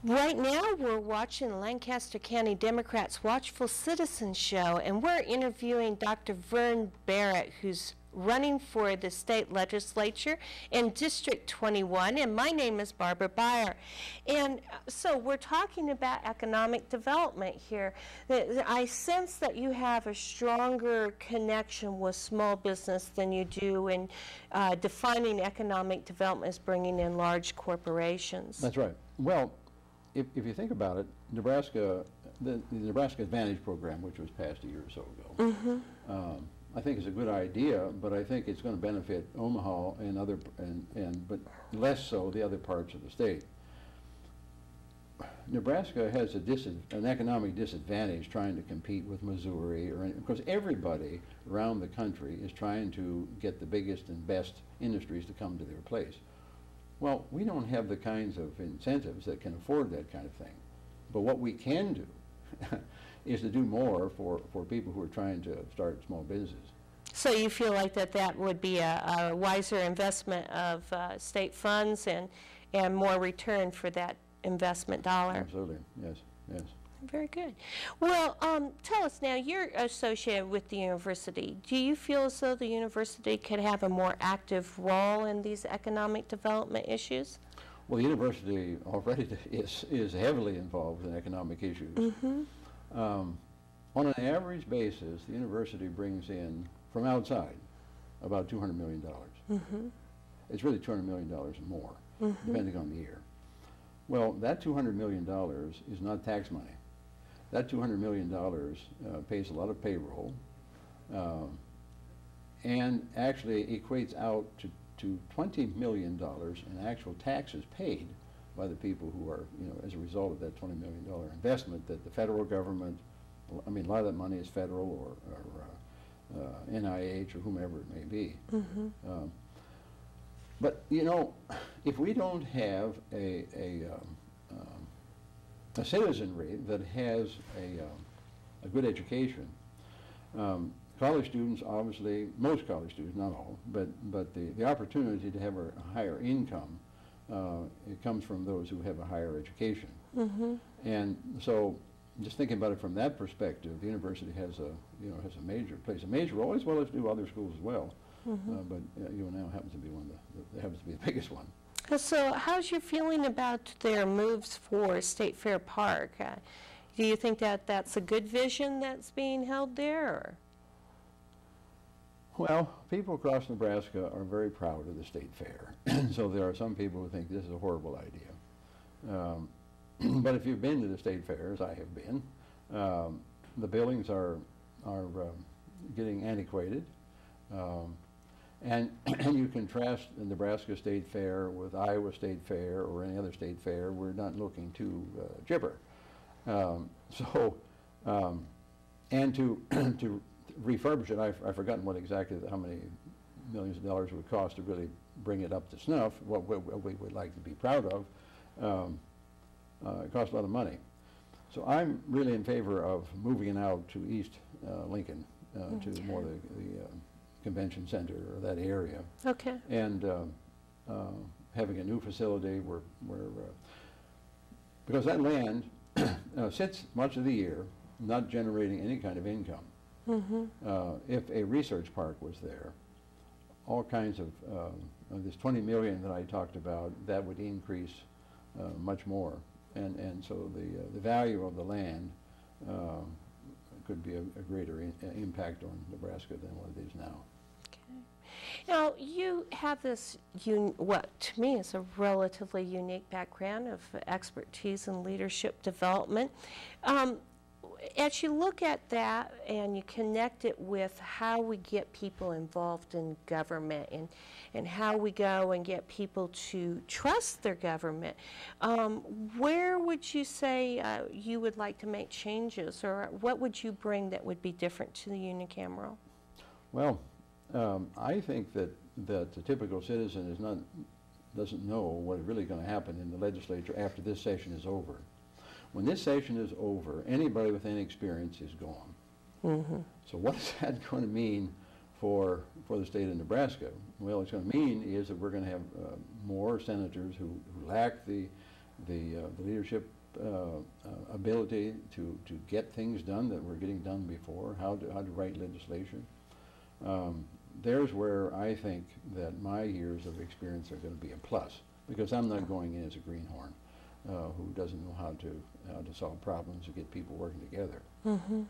Right now, we're watching Lancaster County Democrats' Watchful Citizen Show, and we're interviewing Dr. Vern Barrett, who's running for the state legislature in District 21, and my name is Barbara Baier. And so we're talking about economic development here. I sense that you have a stronger connection with small business than you do in defining economic development as bringing in large corporations. That's right. Well, if you think about it, Nebraska, the Nebraska Advantage program, which was passed a year or so ago, I think is a good idea, but I think it's going to benefit Omaha and other, but less so the other parts of the state. Nebraska has an economic disadvantage trying to compete with Missouri, because everybody around the country is trying to get the biggest and best industries to come to their place. Well, we don't have the kinds of incentives that can afford that kind of thing. But what we can do is to do more for people who are trying to start small businesses. So you feel like that would be a wiser investment of state funds and more return for that investment dollar? Absolutely, yes, yes. Very good. Well, tell us now, you're associated with the university. Do you feel as though the university could have a more active role in these economic development issues? Well, the university already is heavily involved in economic issues. On an average basis, the university brings in, from outside, about $200 million. It's really $200 million more, depending on the year. Well, that $200 million is not tax money. That $200 million pays a lot of payroll and actually equates out to $20 million in actual taxes paid by the people who are, as a result of that $20 million investment that the federal government, I mean, a lot of that money is federal or NIH or whomever it may be. But, if we don't have a citizenry that has a good education, college students, obviously, most college students, not all, but the opportunity to have a higher income, it comes from those who have a higher education. And so, just thinking about it from that perspective, the university has plays a major role, as well as do other schools as well. But UNL happens to be the biggest one. So how's your feeling about their moves for State Fair Park? Do you think that that's a good vision that's being held there? Or? Well, people across Nebraska are very proud of the State Fair. So there are some people who think this is a horrible idea. But if you've been to the State Fair, as I have been, the buildings are getting antiquated. And you contrast the Nebraska State Fair with Iowa State Fair or any other state fair, we're not looking too chipper. And to refurbish it, I've forgotten how many millions of dollars it would cost to really bring it up to snuff, what we would like to be proud of. It costs a lot of money. So I'm really in favor of moving it out to East Lincoln, to more the convention center or that area. Okay. And having a new facility where because that land sits much of the year not generating any kind of income. If a research park was there, all kinds of this 20 million that I talked about, that would increase much more, and so the value of the land could be a greater impact on Nebraska than what it is now. Now, you have this, what to me is a relatively unique background of expertise in leadership development. As you look at that and you connect it with how we get people involved in government and how we go and get people to trust their government, where would you say you would like to make changes, or what would you bring that would be different to the unicameral? Well, I think that the typical citizen doesn't know what is really going to happen in the legislature after this session is over. When this session is over, anybody with any experience is gone. So what is that going to mean for the state of Nebraska? Well, it's going to mean is that we're going to have more senators who lack the the leadership ability to get things done that were getting done before, how to write legislation. There's where I think that my years of experience are going to be a plus, because I'm not going in as a greenhorn who doesn't know how to solve problems and get people working together. Mm-hmm.